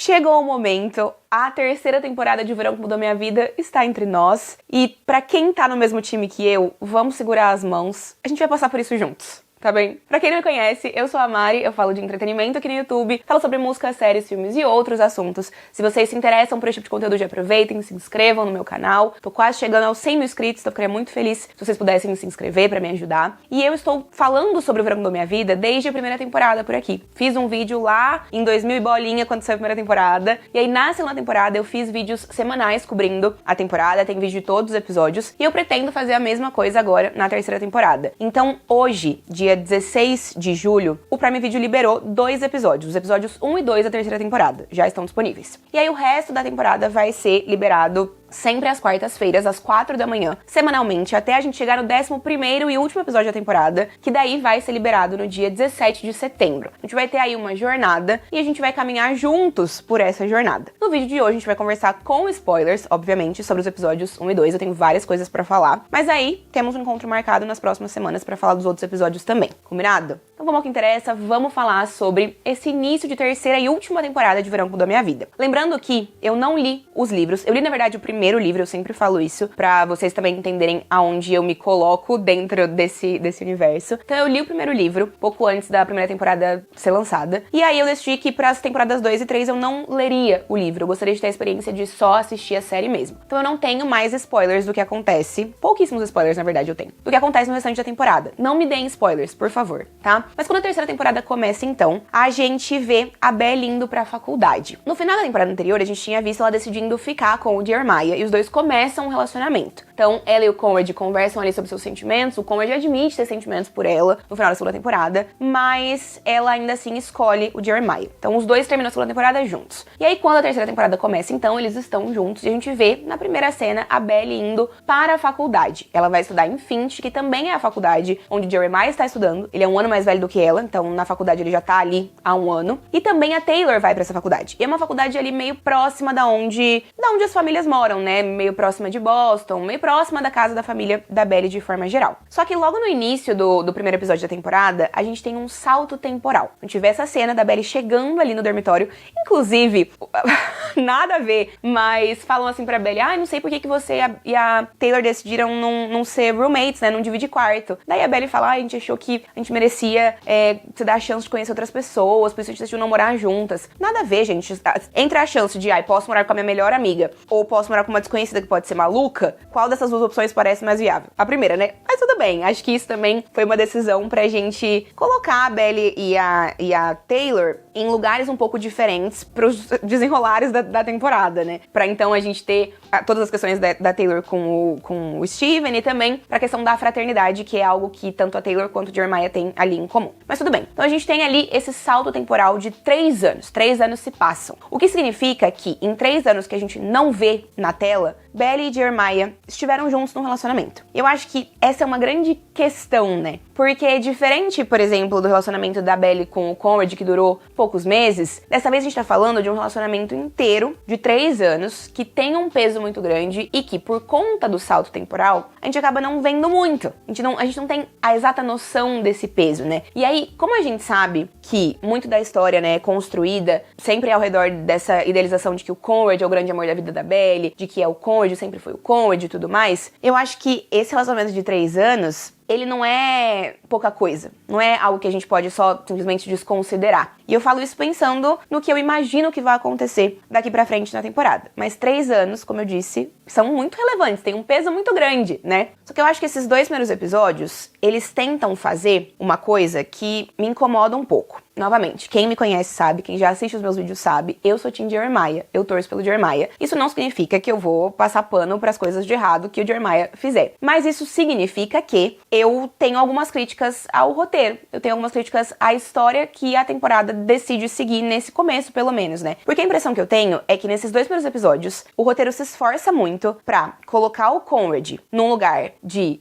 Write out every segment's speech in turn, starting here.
chegou o momento, a terceira temporada de Verão que Mudou Minha Vida está entre nós. E pra quem tá no mesmo time que eu, vamos segurar as mãos. A gente vai passar por isso juntos. Tá bem? Pra quem não me conhece, eu sou a Mari, eu falo de entretenimento aqui no YouTube, falo sobre música, séries, filmes e outros assuntos. Se vocês se interessam por esse tipo de conteúdo, já aproveitem, se inscrevam no meu canal. Tô quase chegando aos 100 mil inscritos, então eu ficaria muito feliz se vocês pudessem se inscrever pra me ajudar. E eu estou falando sobre o Verão da Minha Vida desde a primeira temporada por aqui. Fiz um vídeo lá em 2000 e bolinha, quando saiu a primeira temporada. E aí na segunda temporada eu fiz vídeos semanais cobrindo a temporada, tem vídeo de todos os episódios. E eu pretendo fazer a mesma coisa agora na terceira temporada. Então hoje, dia 16 de julho, o Prime Video liberou 2 episódios, os episódios 1 e 2 da terceira temporada, já estão disponíveis. E aí o resto da temporada vai ser liberado sempre às quartas-feiras, às 4 da manhã, semanalmente, até a gente chegar no 11º e último episódio da temporada, que daí vai ser liberado no dia 17 de setembro. A gente vai ter aí uma jornada e a gente vai caminhar juntos por essa jornada. No vídeo de hoje a gente vai conversar com spoilers, obviamente, sobre os episódios 1 e 2, eu tenho várias coisas pra falar, mas aí temos um encontro marcado nas próximas semanas pra falar dos outros episódios também, combinado? Então vamos ao que interessa, vamos falar sobre esse início de terceira e última temporada de Verão que Mudou Minha Vida. Lembrando que eu não li os livros, eu li na verdade o primeiro livro, eu sempre falo isso, pra vocês também entenderem aonde eu me coloco dentro desse universo. Então eu li o primeiro livro, pouco antes da primeira temporada ser lançada, e aí eu decidi que pras temporadas 2 e 3 eu não leria o livro, eu gostaria de ter a experiência de só assistir a série mesmo. Então eu não tenho mais spoilers do que acontece, pouquíssimos spoilers na verdade eu tenho, do que acontece no restante da temporada. Não me deem spoilers, por favor, tá? Mas quando a terceira temporada começa então, a gente vê a Belle indo pra faculdade. No final da temporada anterior, a gente tinha visto ela decidindo ficar com o Jeremiah, e os dois começam um relacionamento. Então, ela e o Conrad conversam ali sobre seus sentimentos, o Conrad admite ter sentimentos por ela no final da segunda temporada, mas ela ainda assim escolhe o Jeremiah. Então, os dois terminam a segunda temporada juntos. E aí, quando a terceira temporada começa, então, eles estão juntos e a gente vê, na primeira cena, a Belle indo para a faculdade. Ela vai estudar em Finch, que também é a faculdade onde Jeremiah está estudando. Ele é um ano mais velho do que ela, então na faculdade ele já tá ali há um ano. E também a Taylor vai pra essa faculdade. E é uma faculdade ali meio próxima da onde as famílias moram, né? Meio próxima de Boston, meio próxima da casa da família da Belle de forma geral. Só que logo no início do primeiro episódio da temporada, a gente tem um salto temporal. A gente vê essa cena da Belle chegando ali no dormitório, inclusive, nada a ver, mas falam assim pra Belle, não sei por que você e a Taylor decidiram não ser roommates, né? Não dividir quarto. Daí a Belle fala, a gente achou que a gente merecia se dar a chance de conhecer outras pessoas, por isso a gente decidiu não morar juntas. Nada a ver, gente. Entre a chance de, posso morar com a minha melhor amiga, ou posso morar com uma desconhecida que pode ser maluca, qual dessas duas opções parece mais viável? A primeira, né? Mas tudo bem, acho que isso também foi uma decisão pra gente colocar a Belle e a Taylor em lugares um pouco diferentes pros desenrolares da temporada, né? Pra então a gente ter todas as questões da Taylor com o Steven e também pra questão da fraternidade, que é algo que tanto a Taylor quanto o Jeremiah têm ali em comum. Mas tudo bem. Então a gente tem ali esse salto temporal de 3 anos. 3 anos se passam. O que significa que em 3 anos que a gente não vê na tela, Belle e Jeremiah estiveram juntos num relacionamento. Eu acho que essa é uma grande questão, né? Porque é diferente, por exemplo, do relacionamento da Belle com o Conrad, que durou poucos meses. Dessa vez a gente tá falando de um relacionamento inteiro, de 3 anos, que tem um peso muito grande e que, por conta do salto temporal, a gente acaba não vendo muito. A gente não tem a exata noção desse peso, né? E aí, como a gente sabe que muito da história, né, é construída sempre ao redor dessa idealização de que o Conrad é o grande amor da vida da Belle, de que é o Conrad, sempre foi o Conrad e tudo mais, eu acho que esse relacionamento de 3 anos, ele não é pouca coisa. Não é algo que a gente pode só simplesmente desconsiderar. E eu falo isso pensando no que eu imagino que vai acontecer daqui pra frente na temporada. Mas 3 anos, como eu disse, são muito relevantes, tem um peso muito grande, né? Só que eu acho que esses 2 primeiros episódios, eles tentam fazer uma coisa que me incomoda um pouco. Novamente, quem me conhece sabe, quem já assiste os meus vídeos sabe, eu sou Team Jeremiah, eu torço pelo Jeremiah. Isso não significa que eu vou passar pano pras coisas de errado que o Jeremiah fizer. Mas isso significa que eu tenho algumas críticas ao roteiro, eu tenho algumas críticas à história que a temporada decide seguir nesse começo, pelo menos, né? Porque a impressão que eu tenho é que nesses 2 primeiros episódios, o roteiro se esforça muito pra colocar o Conrad num lugar de,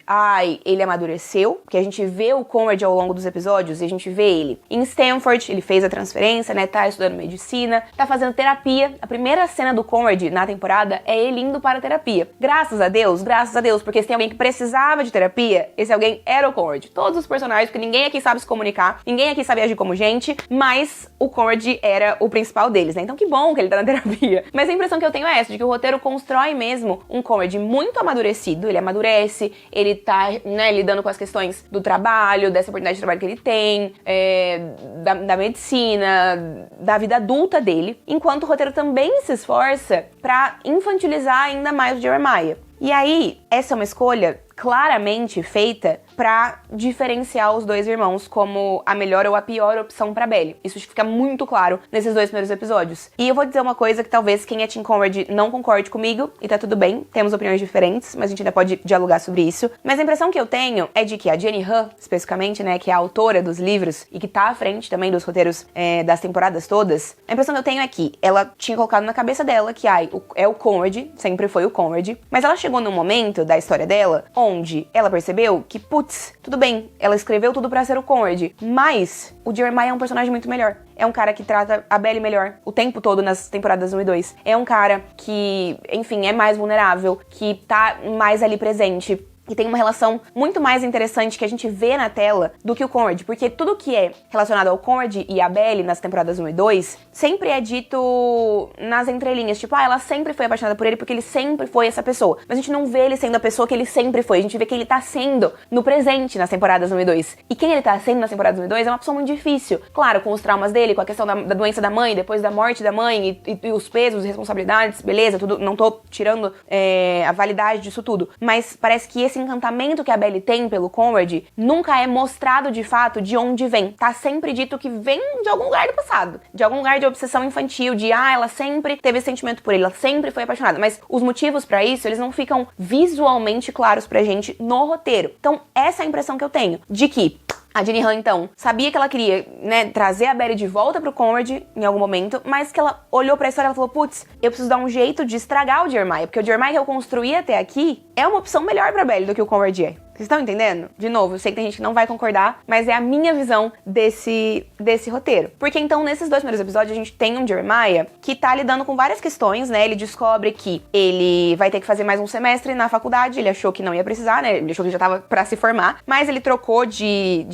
ele amadureceu, porque a gente vê o Conrad ao longo dos episódios e a gente vê ele em Stanford, Stanford, ele fez a transferência, né, tá estudando medicina, tá fazendo terapia. A primeira cena do Conrad na temporada é ele indo para a terapia. Graças a Deus, porque se tem alguém que precisava de terapia, esse alguém era o Conrad. Todos os personagens, porque ninguém aqui sabe se comunicar, ninguém aqui sabe agir como gente, mas o Conrad era o principal deles, né? Então que bom que ele tá na terapia. Mas a impressão que eu tenho é essa, de que o roteiro constrói mesmo um Conrad muito amadurecido, ele amadurece, ele tá, né, lidando com as questões do trabalho, dessa oportunidade de trabalho que ele tem, da medicina, da vida adulta dele, enquanto o roteiro também se esforça pra infantilizar ainda mais o Jeremiah. E aí, essa é uma escolha claramente feita pra diferenciar os dois irmãos como a melhor ou a pior opção pra Belly. Isso fica muito claro nesses 2 primeiros episódios. E eu vou dizer uma coisa que talvez quem é Team Conrad não concorde comigo, e tá tudo bem, temos opiniões diferentes, mas a gente ainda pode dialogar sobre isso. Mas a impressão que eu tenho é de que a Jenny Han, especificamente, né, que é a autora dos livros e que tá à frente também dos roteiros das temporadas todas, a impressão que eu tenho é que ela tinha colocado na cabeça dela que é o Conrad, sempre foi o Conrad, mas ela chegou num momento da história dela onde ela percebeu que, putz, tudo bem, ela escreveu tudo pra ser o Conrad, mas o Jeremiah é um personagem muito melhor. É um cara que trata a Belly melhor o tempo todo nas temporadas 1 e 2. É um cara que, enfim, é mais vulnerável, que tá mais ali presente, que tem uma relação muito mais interessante que a gente vê na tela do que o Conrad, porque tudo que é relacionado ao Conrad e a Belly nas temporadas 1 e 2 sempre é dito nas entrelinhas, tipo, ela sempre foi apaixonada por ele porque ele sempre foi essa pessoa. Mas a gente não vê ele sendo a pessoa que ele sempre foi, a gente vê que ele tá sendo no presente nas temporadas 1 e 2. E quem ele tá sendo nas temporadas 1 e 2 é uma pessoa muito difícil. Claro, com os traumas dele, com a questão da doença da mãe, depois da morte da mãe e os pesos, as responsabilidades, beleza, tudo, não tô tirando a validade disso tudo. Mas parece que esse encantamento que a Belly tem pelo Conrad nunca é mostrado de fato de onde vem. Tá sempre dito que vem de algum lugar do passado, de algum lugar de obsessão infantil, de ela sempre teve esse sentimento por ele, ela sempre foi apaixonada. Mas os motivos pra isso, eles não ficam visualmente claros pra gente no roteiro. Então, essa é a impressão que eu tenho, de que a Jenny Han, então, sabia que ela queria, né, trazer a Belly de volta pro Conrad em algum momento, mas que ela olhou pra história e falou, putz, eu preciso dar um jeito de estragar o Jeremiah, porque o Jeremiah que eu construí até aqui é uma opção melhor pra Belly do que o Conrad é. Vocês estão entendendo? De novo, eu sei que tem gente que não vai concordar, mas é a minha visão desse roteiro. Porque então, nesses 2 primeiros episódios, a gente tem um Jeremiah que tá lidando com várias questões, né? Ele descobre que ele vai ter que fazer mais um semestre na faculdade, ele achou que não ia precisar, né? Ele achou que já tava pra se formar, mas ele trocou de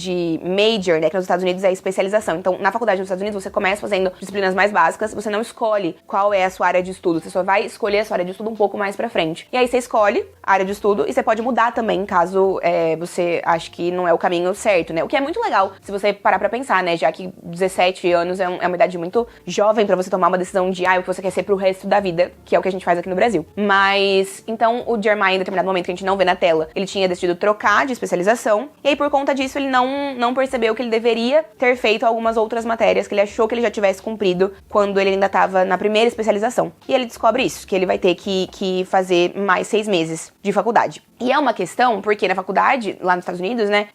major, né? Que nos Estados Unidos é especialização. Então, na faculdade nos Estados Unidos, você começa fazendo disciplinas mais básicas, você não escolhe qual é a sua área de estudo, você só vai escolher a sua área de estudo um pouco mais pra frente. E aí você escolhe a área de estudo e você pode mudar também, caso você ache que não é o caminho certo, né? O que é muito legal, se você parar pra pensar, né? Já que 17 anos é uma idade muito jovem pra você tomar uma decisão de o que você quer ser pro resto da vida, que é o que a gente faz aqui no Brasil. Mas, então, o Jeremiah, em determinado momento que a gente não vê na tela, ele tinha decidido trocar de especialização, e aí por conta disso ele não percebeu que ele deveria ter feito algumas outras matérias que ele achou que ele já tivesse cumprido quando ele ainda tava na primeira especialização. E ele descobre isso, que ele vai ter que fazer mais 6 meses de faculdade. E é uma questão, porque na faculdade, lá nos Estados Unidos, né,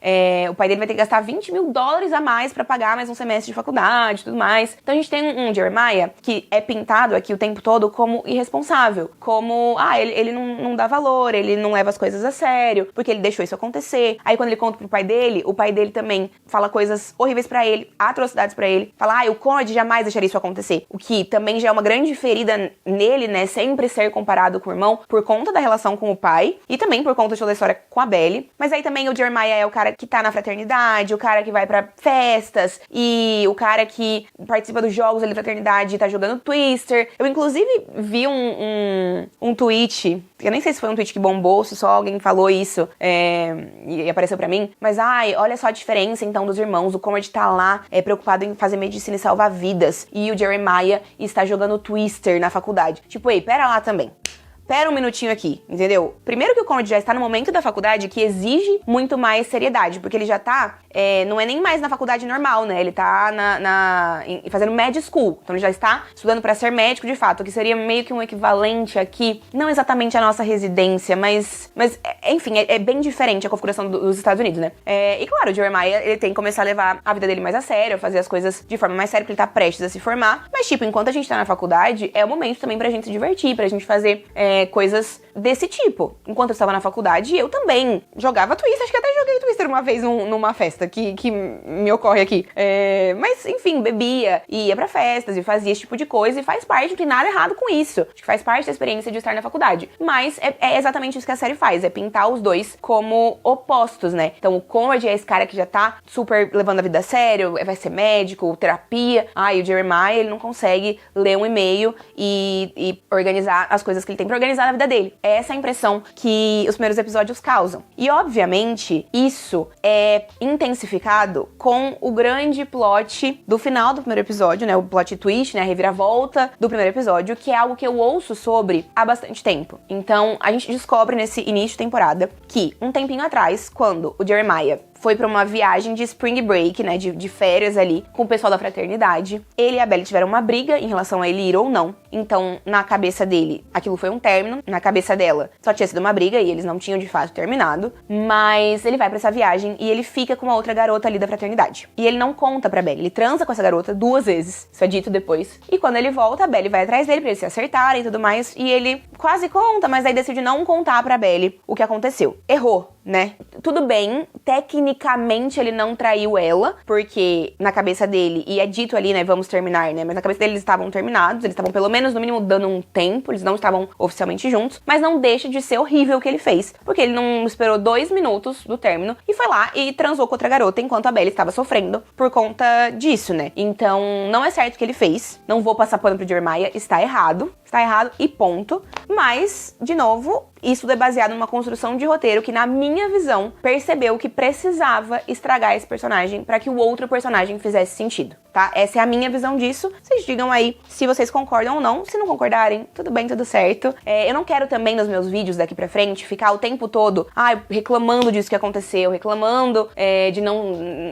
o pai dele vai ter que gastar $20 mil a mais pra pagar mais um semestre de faculdade e tudo mais. Então a gente tem um Jeremiah que é pintado aqui o tempo todo como irresponsável, como, ele não dá valor, ele não leva as coisas a sério, porque ele deixou isso acontecer. Aí quando ele conta pro pai dele, o pai dele também fala coisas horríveis pra ele, atrocidades pra ele, fala, o Conrad jamais deixaria isso acontecer. O que também já é uma grande ferida nele, né, sempre ser comparado com o irmão, por conta da relação com o pai, e também por conta de toda a história com a Belly. Mas aí também o Jeremiah é o cara que tá na fraternidade, o cara que vai pra festas, e o cara que participa dos jogos ali da fraternidade e tá jogando Twister. Eu, inclusive, vi um tweet, eu nem sei se foi um tweet que bombou, se só alguém falou isso e apareceu pra mim, mas olha só a diferença então dos irmãos. O Conrad tá lá preocupado em fazer medicina e salvar vidas, e o Jeremiah está jogando Twister na faculdade. Tipo, pera lá também. Pera um minutinho aqui, entendeu? Primeiro que o Conrad já está no momento da faculdade que exige muito mais seriedade, porque ele já tá, não é nem mais na faculdade normal, né? Ele tá fazendo med school, então ele já está estudando para ser médico de fato, que seria meio que um equivalente aqui, não exatamente a nossa residência, mas enfim, é bem diferente a configuração dos Estados Unidos, né? E claro, o Jeremiah, ele tem que começar a levar a vida dele mais a sério, fazer as coisas de forma mais séria, porque ele tá prestes a se formar, mas tipo, enquanto a gente tá na faculdade, é o momento também pra gente se divertir, pra gente fazer coisas desse tipo. Enquanto eu estava na faculdade, eu também jogava Twister. Acho que até joguei Twister uma vez numa festa que me ocorre aqui. Mas, enfim, bebia, ia pra festas e fazia esse tipo de coisa. E faz parte, não tem nada errado com isso. Acho que faz parte da experiência de estar na faculdade. Mas é exatamente isso que a série faz. É pintar os dois como opostos, né? Então o Conrad é esse cara que já tá super levando a vida a sério, vai ser médico, terapia. E o Jeremiah, ele não consegue ler um e-mail e organizar as coisas que ele tem pra organizar na vida dele. Essa é a impressão que os primeiros episódios causam. E, obviamente, isso é intensificado com o grande plot do final do primeiro episódio, né? O plot twist, né? A reviravolta do primeiro episódio, que é algo que eu ouço sobre há bastante tempo. Então, a gente descobre nesse início de temporada que, um tempinho atrás, quando o Jeremiah foi pra uma viagem de spring break, né, de férias ali, com o pessoal da fraternidade. Ele e a Belly tiveram uma briga em relação a ele ir ou não. Então, na cabeça dele, aquilo foi um término. Na cabeça dela, só tinha sido uma briga e eles não tinham, de fato, terminado. Mas ele vai pra essa viagem e ele fica com uma outra garota ali da fraternidade. E ele não conta pra Belly. Ele transa com essa garota 2 vezes. Isso é dito depois. E quando ele volta, a Belly vai atrás dele pra eles se acertarem e tudo mais. E ele quase conta, mas aí decide não contar pra Belly o que aconteceu. Errou, né? Tudo bem, tecnicamente ele não traiu ela, porque na cabeça dele, e é dito ali, né, vamos terminar, né, mas na cabeça dele eles estavam terminados, eles estavam pelo menos, no mínimo, dando um tempo, eles não estavam oficialmente juntos, mas não deixa de ser horrível o que ele fez, porque ele não esperou 2 minutos do término e foi lá e transou com outra garota enquanto a Belly estava sofrendo por conta disso, né? Então, não é certo o que ele fez, não vou passar pano pro Jeremiah, está errado e ponto, mas, de novo, isso é baseado numa construção de roteiro que, na minha visão, percebeu que precisava estragar esse personagem pra que o outro personagem fizesse sentido, tá? Essa é a minha visão disso. Vocês digam aí se vocês concordam ou não. Se não concordarem, tudo bem, tudo certo. Eu não quero também, nos meus vídeos daqui pra frente, ficar o tempo todo, reclamando disso que aconteceu, reclamando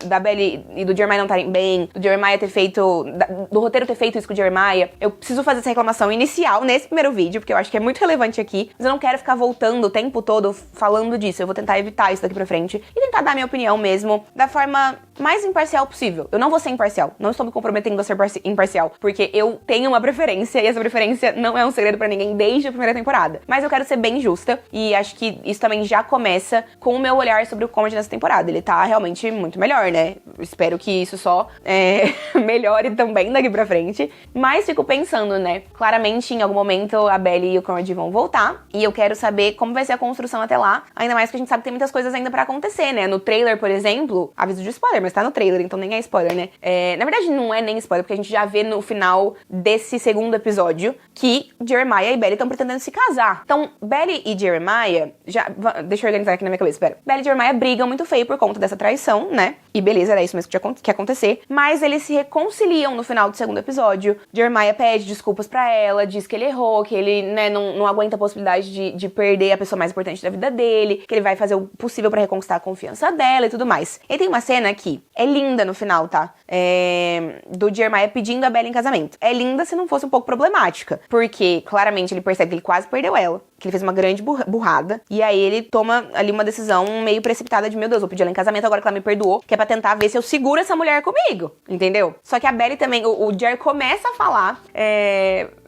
da Belly e do Jeremiah não estarem bem, do Jeremiah ter feito, do roteiro ter feito isso com o Jeremiah. Eu preciso fazer essa reclamação inicial nesse primeiro vídeo, porque eu acho que é muito relevante aqui, mas eu não quero ficar voltando o tempo todo falando disso. Eu vou tentar evitar isso daqui pra frente e tentar dar minha opinião mesmo da forma mais imparcial possível. Eu não vou ser imparcial, não estou me comprometendo a ser imparcial, porque eu tenho uma preferência e essa preferência não é um segredo pra ninguém desde a primeira temporada. Mas eu quero ser bem justa e acho que isso também já começa com o meu olhar sobre o Conrad nessa temporada. Ele tá realmente muito melhor, né? Eu espero que isso só melhore também daqui pra frente. Mas fico pensando, né? Claramente, em algum momento, a Belly e o Conrad vão voltar e eu quero saber como vai ser a construção até lá. Ainda mais que a gente sabe que tem muitas coisas ainda pra acontecer, né? No trailer, por exemplo, aviso de spoiler, mas tá no trailer, então nem é spoiler, né? Na verdade, não é nem spoiler, porque a gente já vê no final desse segundo episódio que Jeremiah e Belly estão pretendendo se casar. Então, Belly e Jeremiah, deixa eu organizar aqui na minha cabeça, espera. Belly e Jeremiah brigam muito feio por conta dessa traição, né? E beleza, era isso mesmo que ia acontecer. Mas eles se reconciliam no final do segundo episódio. Jeremiah pede desculpas pra ela, diz que ele errou, que ele, né, não aguenta a possibilidade de perder a pessoa mais importante da vida dele, que ele vai fazer o possível pra reconquistar a confiança dela e tudo mais. E tem uma cena que é linda no final, tá? Do Jeremiah pedindo a Belly em casamento. É linda se não fosse um pouco problemática, porque claramente ele percebe que ele quase perdeu ela, que ele fez uma grande burrada, e aí ele toma ali uma decisão meio precipitada de, meu Deus, vou pedir ela em casamento agora que ela me perdoou, que é pra tentar ver se eu seguro essa mulher comigo, entendeu? Só que a Belly também, o Jer começa a falar,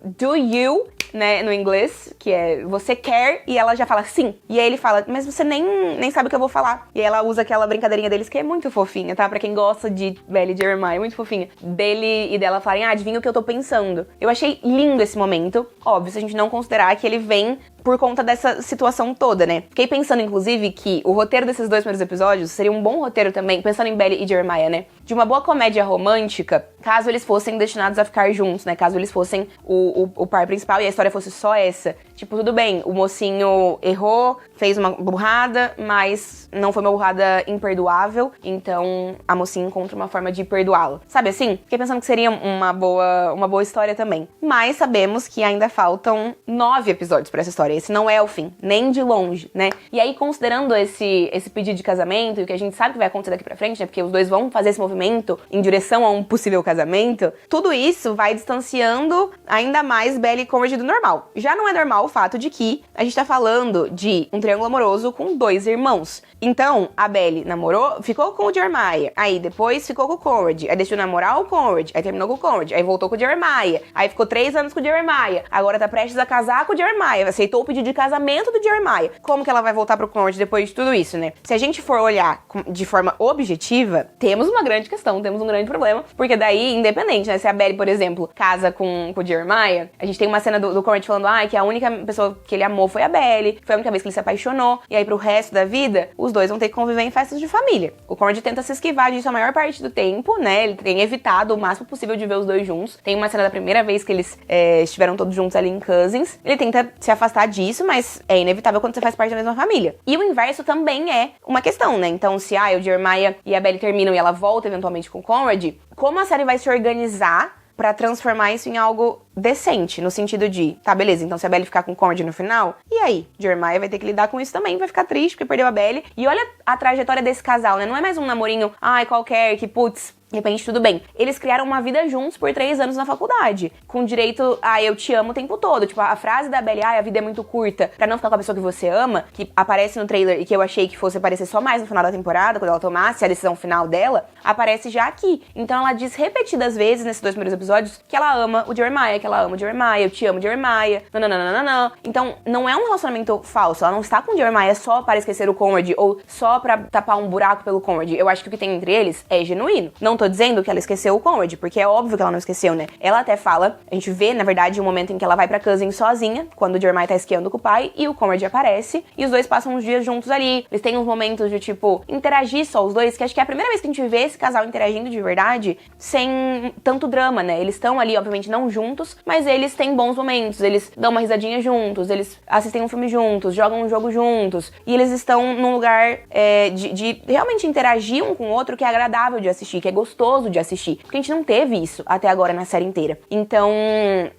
do you, né, no inglês, que é você quer, e ela já fala sim. E aí ele fala, mas você nem sabe o que eu vou falar. E aí ela usa aquela brincadeirinha deles, que é muito fofinha, tá? Pra quem gosta de Belly e Jeremiah, muito fofinha. Dele e dela falarem, adivinha o que eu tô pensando. Eu achei lindo esse momento. Óbvio, se a gente não considerar que ele vem por conta dessa situação toda, né? Fiquei pensando, inclusive, que o roteiro desses 2 primeiros episódios seria um bom roteiro também, pensando em Belly e Jeremiah, né? De uma boa comédia romântica, caso eles fossem destinados a ficar juntos, né? Caso eles fossem o par principal e a história fosse só essa. Tipo, tudo bem, o mocinho errou, fez uma burrada, mas não foi uma burrada imperdoável, então a mocinha encontra uma forma de perdoá-lo. Sabe assim? Fiquei pensando que seria uma boa história também. Mas sabemos que ainda faltam 9 episódios pra essa história. Esse não é o fim, nem de longe, né? E aí, considerando esse pedido de casamento e o que a gente sabe que vai acontecer daqui pra frente, né? Porque os dois vão fazer esse movimento em direção a um possível casamento, tudo isso vai distanciando ainda mais Belly e Conrad do normal. Já não é normal o fato de que a gente tá falando de um triângulo amoroso com 2 irmãos. Então, a Belly namorou, ficou com o Jeremiah, aí depois ficou com o Conrad, aí deixou namorar o Conrad, aí terminou com o Conrad, aí voltou com o Jeremiah, aí ficou 3 anos com o Jeremiah, agora tá prestes a casar com o Jeremiah, aceitou o pedido de casamento do Jeremiah. Como que ela vai voltar pro Conrad depois de tudo isso, né? Se a gente for olhar de forma objetiva, temos uma grande questão, temos um grande problema, porque daí, independente, né? Se a Belly, por exemplo, casa com o Jeremiah, a gente tem uma cena do Conrad falando, que a única pessoa que ele amou foi a Belly, foi a única vez que ele se apaixonou, e aí pro resto da vida, os dois vão ter que conviver em festas de família. O Conrad tenta se esquivar disso a maior parte do tempo, né? Ele tem evitado o máximo possível de ver os dois juntos. Tem uma cena da primeira vez que eles estiveram todos juntos ali em Cousins. Ele tenta se afastar disso, mas é inevitável quando você faz parte da mesma família. E o inverso também é uma questão, né? Então, se o Jeremiah e a Belly terminam e ela volta eventualmente com o Conrad, como a série vai se organizar pra transformar isso em algo decente, no sentido de, tá, beleza, então se a Belly ficar com o Conrad no final, e aí? Jeremiah vai ter que lidar com isso também, vai ficar triste porque perdeu a Belly. E olha a trajetória desse casal, né? Não é mais um namorinho, qualquer, que putz, de repente tudo bem. Eles criaram uma vida juntos por 3 anos na faculdade, com direito a eu te amo o tempo todo. Tipo, a frase da Belly, a vida é muito curta pra não ficar com a pessoa que você ama, que aparece no trailer e que eu achei que fosse aparecer só mais no final da temporada, quando ela tomasse a decisão final dela, aparece já aqui. Então ela diz repetidas vezes nesses 2 primeiros episódios que ela ama o Jeremiah, que ela ama o Jeremiah, eu te amo Jeremiah, nananana. Então não é um relacionamento falso, ela não está com o Jeremiah só para esquecer o Conrad ou só pra tapar um buraco pelo Conrad. Eu acho que o que tem entre eles é genuíno. Não tô dizendo que ela esqueceu o Conrad, porque é óbvio que ela não esqueceu, né? Ela até fala, a gente vê, na verdade, um momento em que ela vai pra Cousins sozinha, quando o Jeremiah tá esquiando com o pai, e o Conrad aparece, e os dois passam uns dias juntos ali. Eles têm uns momentos de, tipo, interagir só os dois, que acho que é a primeira vez que a gente vê esse casal interagindo de verdade, sem tanto drama, né? Eles estão ali, obviamente, não juntos, mas eles têm bons momentos, eles dão uma risadinha juntos, eles assistem um filme juntos, jogam um jogo juntos, e eles estão num lugar de realmente interagir um com o outro que é agradável de assistir, que é gostoso de assistir. Porque a gente não teve isso até agora na série inteira. Então,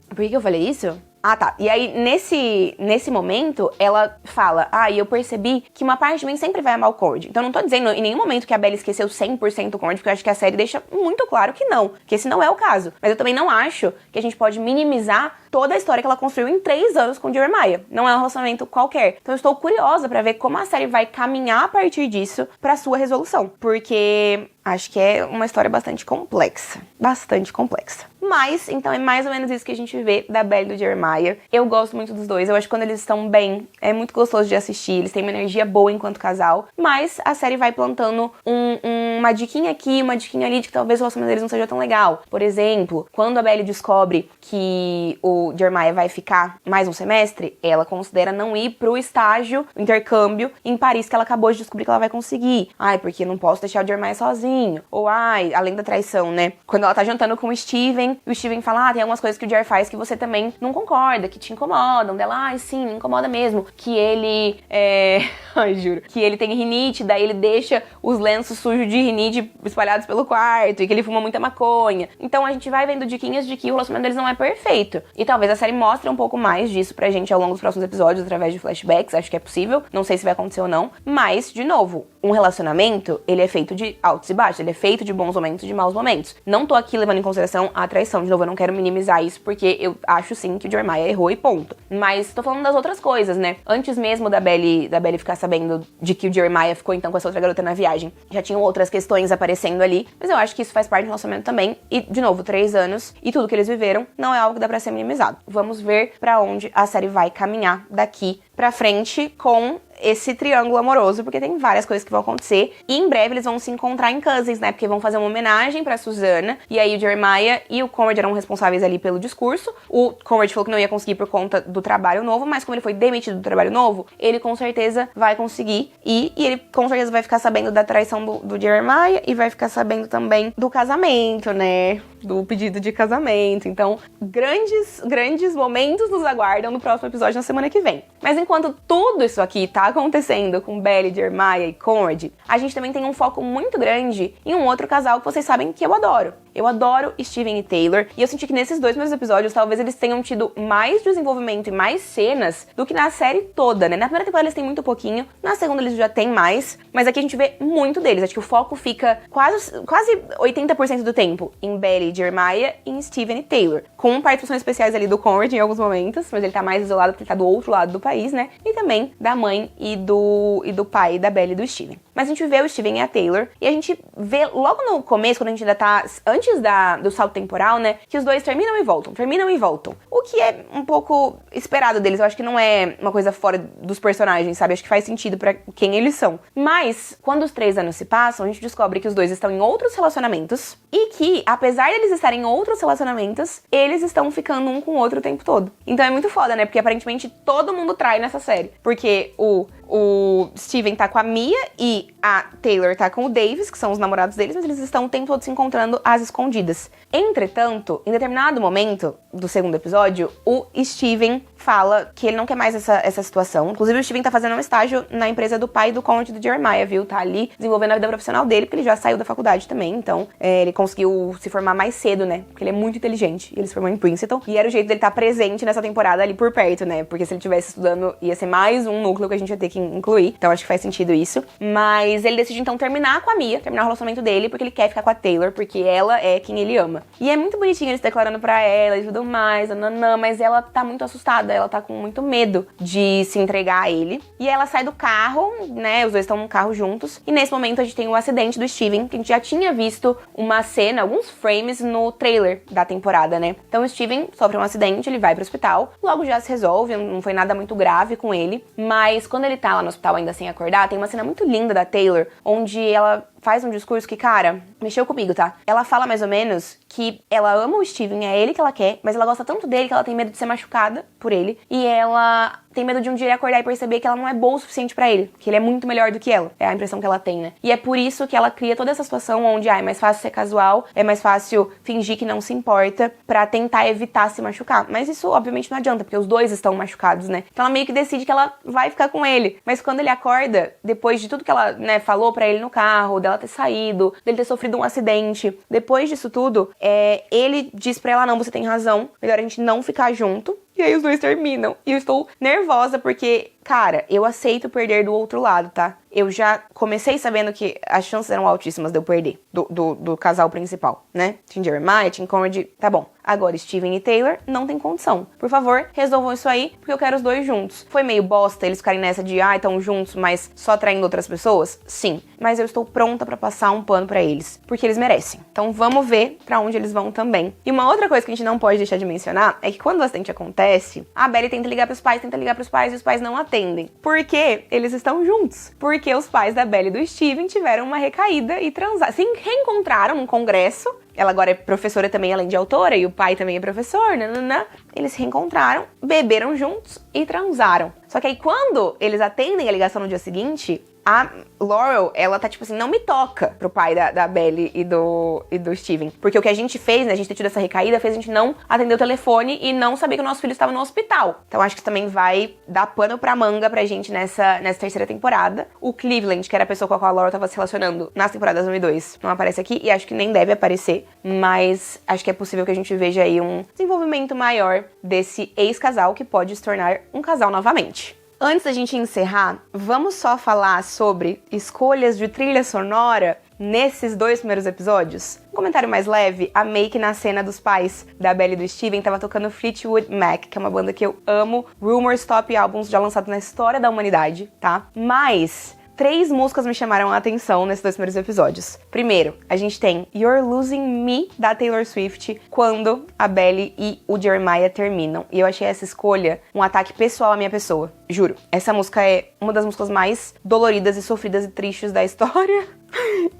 por que eu falei isso? Tá. E aí, nesse momento, ela fala, e eu percebi que uma parte de mim sempre vai amar o Conrad. Então, eu não tô dizendo em nenhum momento que a Belly esqueceu 100% o Conrad, porque eu acho que a série deixa muito claro que não, que esse não é o caso. Mas eu também não acho que a gente pode minimizar toda a história que ela construiu em 3 anos com o Jeremiah. Não é um relacionamento qualquer. Então, eu estou curiosa pra ver como a série vai caminhar a partir disso pra sua resolução. Porque acho que é uma história bastante complexa. Bastante complexa. Mas, então, é mais ou menos isso que a gente vê da Belly e do Jeremiah. Eu gosto muito dos dois. Eu acho que quando eles estão bem, é muito gostoso de assistir. Eles têm uma energia boa enquanto casal. Mas a série vai plantando uma diquinha aqui, uma diquinha ali, de que talvez o relacionamento deles não seja tão legal. Por exemplo, quando a Belly descobre que o Jeremiah vai ficar mais um semestre, ela considera não ir pro estágio, intercâmbio, em Paris, que ela acabou de descobrir que ela vai conseguir. Porque não posso deixar o Jeremiah sozinho. Ou, além da traição, né? Quando ela tá jantando com o Steven fala, tem algumas coisas que o Jer faz que você também não concorda, que te incomodam. Dela, sim, me incomoda mesmo. Que ele juro. Que ele tem rinite, daí ele deixa os lenços sujos de rinite espalhados pelo quarto, e que ele fuma muita maconha. Então a gente vai vendo diquinhas de que o relacionamento deles não é perfeito. E talvez a série mostre um pouco mais disso pra gente ao longo dos próximos episódios, através de flashbacks. Acho que é possível. Não sei se vai acontecer ou não. Mas, de novo, um relacionamento, ele é feito de altos e baixos. Ele é feito de bons momentos e de maus momentos. Não tô aqui levando em consideração a traição. De novo, eu não quero minimizar isso, porque eu acho sim que o Jeremiah errou e ponto. Mas tô falando das outras coisas, né? Antes mesmo da Belly ficar sabendo de que o Jeremiah ficou então com essa outra garota na viagem, já tinham outras questões aparecendo ali, mas eu acho que isso faz parte do relacionamento também. E, de novo, 3 anos e tudo que eles viveram não é algo que dá pra ser minimizado. Vamos ver pra onde a série vai caminhar daqui pra frente com esse triângulo amoroso, porque tem várias coisas que vão acontecer. E em breve eles vão se encontrar em Cousins, né? Porque vão fazer uma homenagem pra Susana. E aí o Jeremiah e o Conrad eram responsáveis ali pelo discurso. O Conrad falou que não ia conseguir por conta do trabalho novo, mas como ele foi demitido do trabalho novo, ele com certeza vai conseguir. E ele com certeza vai ficar sabendo da traição do Jeremiah e vai ficar sabendo também do casamento, né? Do pedido de casamento. Então, grandes momentos nos aguardam no próximo episódio na semana que vem. Mas enquanto tudo isso aqui tá acontecendo com Belly, Jeremiah e Conrad, a gente também tem um foco muito grande em um outro casal que vocês sabem que eu adoro. Eu adoro Steven e Taylor, e eu senti que nesses 2 primeiros episódios, talvez eles tenham tido mais desenvolvimento e mais cenas do que na série toda, né? Na primeira temporada eles têm muito pouquinho, na segunda eles já têm mais, mas aqui a gente vê muito deles. Acho que o foco fica quase 80% do tempo em Belly, Jeremiah e em Steven e Taylor, com participações especiais ali do Conrad em alguns momentos, mas ele tá mais isolado porque ele tá do outro lado do país, né? E também da mãe e do pai da Belly e do Steven. Mas a gente vê o Steven e a Taylor, e a gente vê logo no começo, quando a gente ainda tá antes do salto temporal, né, que os dois terminam e voltam. O que é um pouco esperado deles. Eu acho que não é uma coisa fora dos personagens, sabe? Acho que faz sentido pra quem eles são. Mas, quando os 3 anos se passam, a gente descobre que os dois estão em outros relacionamentos e que, apesar deles estarem em outros relacionamentos, eles estão ficando um com o outro o tempo todo. Então é muito foda, né? Porque aparentemente todo mundo trai nessa série. Porque o Steven tá com a Mia e a Taylor tá com o Davis, que são os namorados deles, mas eles estão o tempo todo se encontrando às escondidas. Entretanto, em determinado momento do segundo episódio, o Steven fala que ele não quer mais essa situação. Inclusive, o Steven tá fazendo um estágio na empresa do pai do Conrad e do Jeremiah, viu? Tá ali desenvolvendo a vida profissional dele, porque ele já saiu da faculdade também. Então, ele conseguiu se formar mais cedo, né? Porque ele é muito inteligente. E ele se formou em Princeton. E era o jeito dele estar presente nessa temporada ali por perto, né? Porque se ele estivesse estudando, ia ser mais um núcleo que a gente ia ter que incluir. Então, acho que faz sentido isso. Mas ele decide, então, terminar com a Mia, terminar o relacionamento dele, porque ele quer ficar com a Taylor, porque ela é quem ele ama. E é muito bonitinho ele se declarando pra ela e tudo mais, nananã, mas ela tá muito assustada, ela tá com muito medo de se entregar a ele. E ela sai do carro, né, os dois estão no carro juntos, e nesse momento a gente tem o acidente do Steven, que a gente já tinha visto uma cena, alguns frames no trailer da temporada, né. Então o Steven sofre um acidente, ele vai pro hospital, logo já se resolve, não foi nada muito grave com ele, mas quando ele tá lá no hospital ainda sem acordar, tem uma cena muito linda da Taylor, onde ela faz um discurso que, cara, mexeu comigo, tá? Ela fala mais ou menos que ela ama o Steven, é ele que ela quer, mas ela gosta tanto dele que ela tem medo de ser machucada por ele. E ela tem medo de um dia ele acordar e perceber que ela não é boa o suficiente pra ele, que ele é muito melhor do que ela. É a impressão que ela tem, né? E é por isso que ela cria toda essa situação onde, é mais fácil ser casual, é mais fácil fingir que não se importa pra tentar evitar se machucar. Mas isso, obviamente, não adianta, porque os dois estão machucados, né? Então ela meio que decide que ela vai ficar com ele. Mas quando ele acorda, depois de tudo que ela, né, falou pra ele no carro, dela ter saído, dele ter sofrido um acidente, depois disso tudo, ele diz pra ela, não, você tem razão, melhor a gente não ficar junto. E aí os dois terminam. E eu estou nervosa porque, cara, eu aceito perder do outro lado, tá? Eu já comecei sabendo que as chances eram altíssimas de eu perder do casal principal, né? Tim Jeremiah, Tim Conrad, tá bom. Agora, Steven e Taylor não tem condição. Por favor, resolvam isso aí, porque eu quero os dois juntos. Foi meio bosta eles ficarem nessa de, tão juntos, mas só traindo outras pessoas? Sim. Mas eu estou pronta pra passar um pano pra eles, porque eles merecem. Então vamos ver pra onde eles vão também. E uma outra coisa que a gente não pode deixar de mencionar é que quando o acidente acontece, a Belly tenta ligar pros pais e os pais não atendem. Por quê? Eles estão juntos. Porque os pais da Belly e do Steven tiveram uma recaída e transaram. Se reencontraram num congresso. Ela agora é professora também, além de autora, e o pai também é professor, nananã. Eles se reencontraram, beberam juntos e transaram. Só que aí quando eles atendem a ligação no dia seguinte, a Laurel, ela tá tipo assim, não me toca pro pai da Belly e do Steven. Porque o que a gente fez, né, a gente ter tido essa recaída, fez a gente não atender o telefone e não saber que o nosso filho estava no hospital. Então acho que isso também vai dar pano pra manga pra gente nessa terceira temporada. O Cleveland, que era a pessoa com a qual a Laurel tava se relacionando nas temporadas 1 e 2, não aparece aqui e acho que nem deve aparecer. Mas acho que é possível que a gente veja aí um desenvolvimento maior desse ex-casal que pode se tornar um casal novamente. Antes da gente encerrar, vamos só falar sobre escolhas de trilha sonora nesses 2 primeiros episódios. Um comentário mais leve, amei que na cena dos pais da Belly e do Steven tava tocando Fleetwood Mac, que é uma banda que eu amo, Rumors, top álbuns já lançados na história da humanidade, tá? Mas 3 músicas me chamaram a atenção nesses 2 primeiros episódios. Primeiro, a gente tem You're Losing Me, da Taylor Swift, quando a Belly e o Jeremiah terminam. E eu achei essa escolha um ataque pessoal à minha pessoa, juro. Essa música é uma das músicas mais doloridas e sofridas e tristes da história.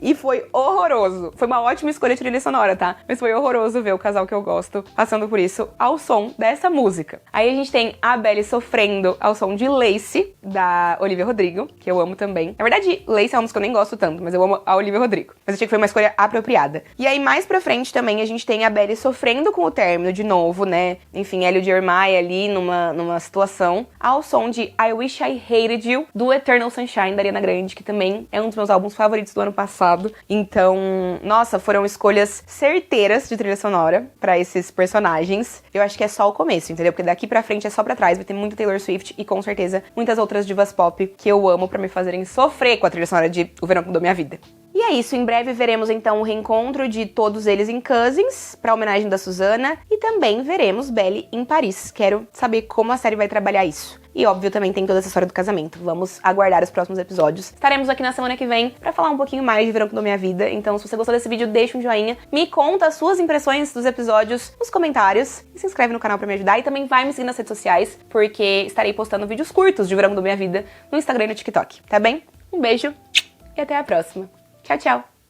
E foi horroroso. Foi uma ótima escolha de trilha sonora, tá? Mas foi horroroso ver o casal que eu gosto passando por isso ao som dessa música. Aí a gente tem a Belly sofrendo ao som de Lacy, da Olivia Rodrigo, que eu amo também. Na verdade, Lacy é uma música que eu nem gosto tanto, mas eu amo a Olivia Rodrigo. Mas eu achei que foi uma escolha apropriada. E aí, mais pra frente também, a gente tem a Belly sofrendo com o término de novo, né? Enfim, ela e o Jeremiah ali numa situação, ao som de I Wish I Hated You, do Eternal Sunshine, da Ariana Grande, que também é um dos meus álbuns favoritos do ano passado. Então, nossa, foram escolhas certeiras de trilha sonora pra esses personagens. Eu acho que é só o começo, entendeu? Porque daqui pra frente é só pra trás, vai ter muita Taylor Swift e com certeza muitas outras divas pop que eu amo pra me fazerem sofrer com a trilha sonora de O Verão que Mudou Minha Vida. E é isso, em breve veremos então o reencontro de todos eles em Cousins, pra homenagem da Susana, e também veremos Belle em Paris. Quero saber como a série vai trabalhar isso. E óbvio, também tem toda essa história do casamento. Vamos aguardar os próximos episódios. Estaremos aqui na semana que vem pra falar um pouquinho mais de Verão que Mudou Minha Vida. Então, se você gostou desse vídeo, deixa um joinha. Me conta as suas impressões dos episódios nos comentários. E se inscreve no canal pra me ajudar. E também vai me seguir nas redes sociais, porque estarei postando vídeos curtos de Verão que Mudou Minha Vida no Instagram e no TikTok. Tá bem? Um beijo e até a próxima. Tchau, tchau!